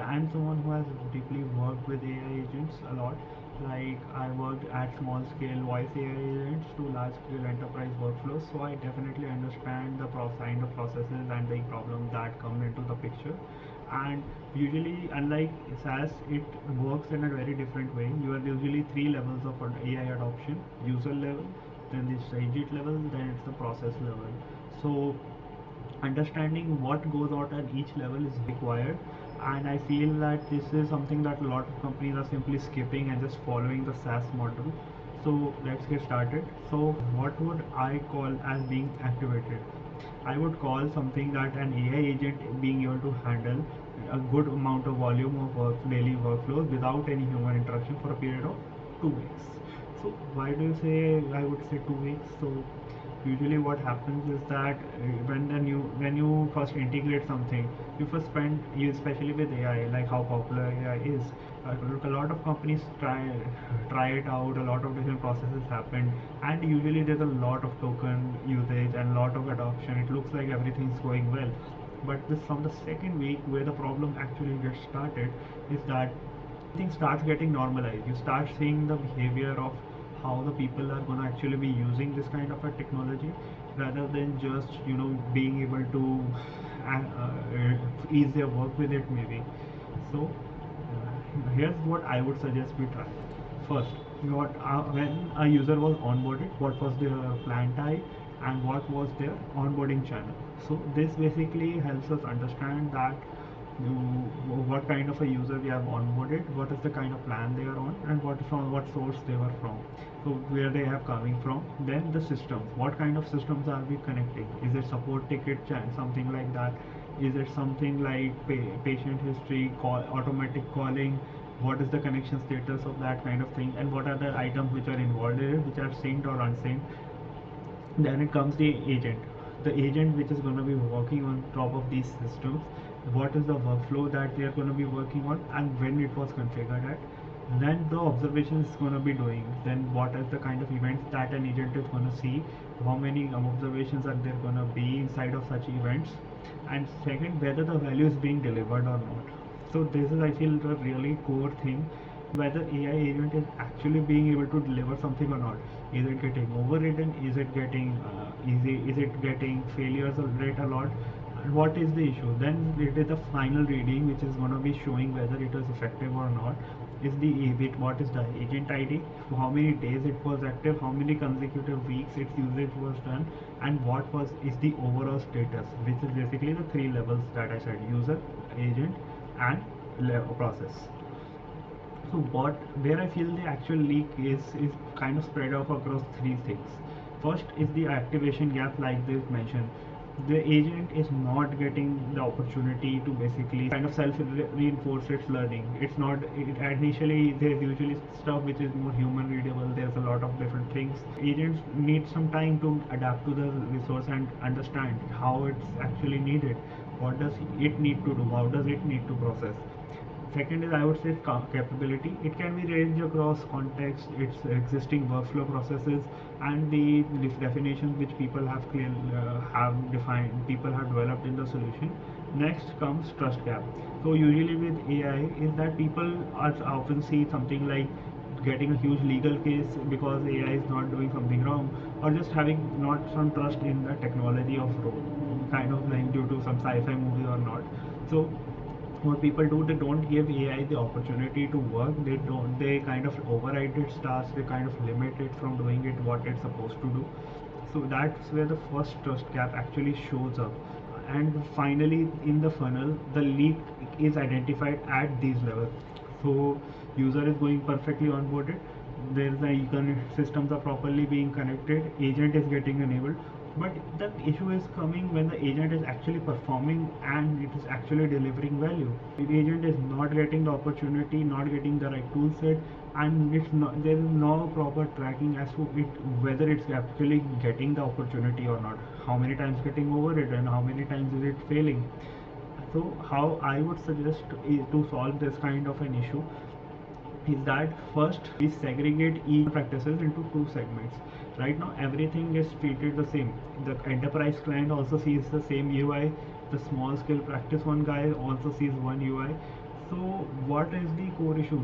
I'm someone who has deeply worked with AI agents a lot. Like I worked at small scale voice AI agents to large scale enterprise workflows, so I definitely understand the kind of processes and the problems that come into the picture. And usually, unlike SaaS, it works in a very different way. You are usually three levels of AI adoption: user level, then the agent level, then it's the process level. So understanding what goes out at each level is required, and I feel that this is something that a lot of companies are simply skipping and just following the SaaS model. So let's get started. So what would I call as being activated? I would call something that an AI agent being able to handle a good amount of volume of daily workflows without any human interaction for a period of 2 weeks. So why do you say I would say 2 weeks? So usually what happens is that when you first integrate something, you first spend, you especially with AI, like how popular AI is, a lot of companies try it out, a lot of different processes happen, and usually there's a lot of token usage and a lot of adoption. It looks like everything's going well, but this from the second week where the problem actually gets started is that things starts getting normalized. You start seeing the behavior of how the people are going to actually be using this kind of a technology, rather than just being able to ease their work with it maybe. So here's what I would suggest we try. First, when a user was onboarded, what was their plan type and what was their onboarding channel. So this basically helps us understand that you, what kind of a user we have onboarded, what is the kind of plan they are on, and what from what source they were from. So where they have coming from. Then the systems. What kind of systems are we connecting? Is it support ticket chat, something like that? Is it something like patient history, call, automatic calling? What is the connection status of that kind of thing? And what are the items which are involved in it, which are synced or unsynced? Then it comes the agent which is going to be working on top of these systems. What is the workflow that they are going to be working on and when it was configured at. Then the observation is going to be doing. Then what is the kind of events that an agent is going to see, how many observations are there going to be inside of such events, and second, whether the value is being delivered or not. So this is, I feel, the really core thing, whether AI agent is actually being able to deliver something or not. Is it getting overridden? Is it getting easy? Is it getting failures rate a lot? And what is the issue? Then it is the final reading which is going to be showing whether it is effective or not. Is the what is the agent ID? For how many days it was active? How many consecutive weeks its usage was done? And what was is the overall status? Which is basically the three levels that I said: user, agent, and process. So where I feel the actual leak is kind of spread out across three things. First is the activation gap, like they mentioned. The agent is not getting the opportunity to basically kind of self reinforce its learning. It's not initially, there's usually stuff which is more human readable. There's a lot of different things. Agents need some time to adapt to the resource and understand how it's actually needed. What does it need to do? How does it need to process? Second is, I would say, capability. It can be ranged across context, its existing workflow processes, and the definitions which people have defined, people have developed in the solution. Next comes trust gap. So usually with AI is that people are often see something like getting a huge legal case because AI is not doing something wrong, or just having not some trust in the technology of role, kind of like due to some sci-fi movie or not. So what people do, they don't give AI the opportunity to work. They kind of override its tasks. They kind of limit it from doing it what it's supposed to do. So that's where the first trust gap actually shows up. And finally, in the funnel, the leak is identified at these levels. So user is going perfectly onboarded, there's the systems are properly being connected, agent is getting enabled, but the issue is coming when the agent is actually performing and it is actually delivering value. The agent is not getting the opportunity, not getting the right tool set, and it's not, there is no proper tracking as to it whether it's actually getting the opportunity or not, how many times getting over it and how many times is it failing. So how I would suggest to solve this kind of an issue is that first we segregate each practices into two segments. Right now everything is treated the same. The enterprise client also sees the same UI, the small scale practice one guy also sees one UI. So what is the core issue?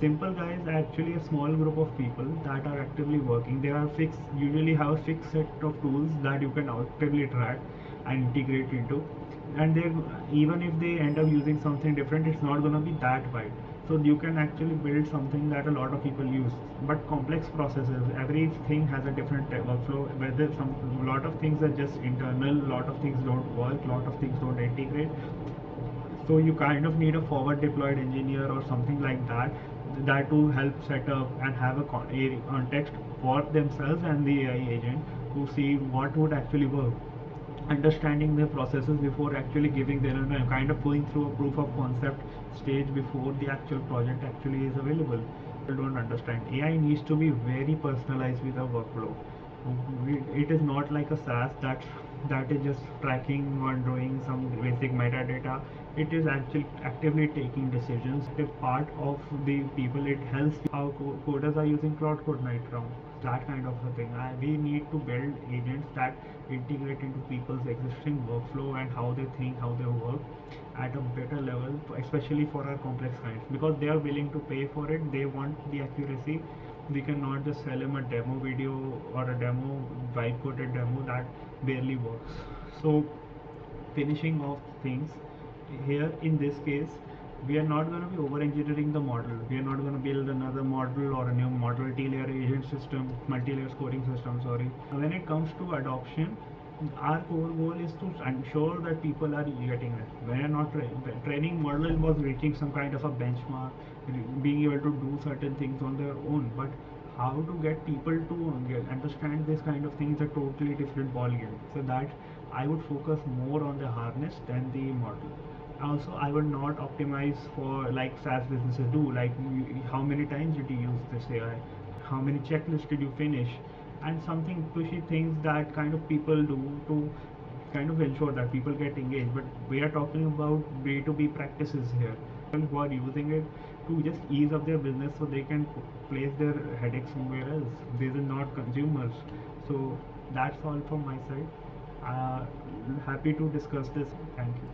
Simple guys, actually a small group of people that are actively working. They are fixed, usually have a fixed set of tools that you can actively track and integrate into. And they, even if they end up using something different, it's not going to be that wide. So you can actually build something that a lot of people use. But complex processes, everything has a different workflow. Whether some lot of things are just internal, lot of things don't work, lot of things don't integrate. So you kind of need a forward deployed engineer or something like that, that to help set up and have a context for themselves and the AI agent to see what would actually work, understanding the processes before actually giving them, kind of going through a proof of concept stage before the actual project actually is available. People don't understand AI needs to be very personalized with a workflow. It is not like a SaaS that is just tracking or doing some basic metadata. It is actually actively taking decisions. It is part of the people. It helps how coders are using Cloud Code Night Round, that kind of a thing. We need to build agents that integrate into people's existing workflow and how they think, how they work at a better level, especially for our complex clients, because they are willing to pay for it. They want the accuracy. We cannot just sell him a demo video or a demo vibe coded demo that barely works. So finishing off things here, in this case, we are not going to be over engineering the model. We are not going to build another model or a new multi-layer agent system, multi-layer scoring system, sorry. When it comes to adoption, our core goal is to ensure that people are getting it. We are not training model was reaching some kind of a benchmark, being able to do certain things on their own, but how to get people to understand this kind of thing is a totally different ball game. So that I would focus more on the harness than the model. Also, I would not optimize for like SaaS businesses do, like how many times did you use this AI, how many checklists did you finish, and something pushy things that kind of people do to kind of ensure that people get engaged. But we are talking about B2B practices here, people who are using it to just ease up their business so they can place their headaches somewhere else. These are not consumers. So that's all from my side. Happy to discuss this. Thank you.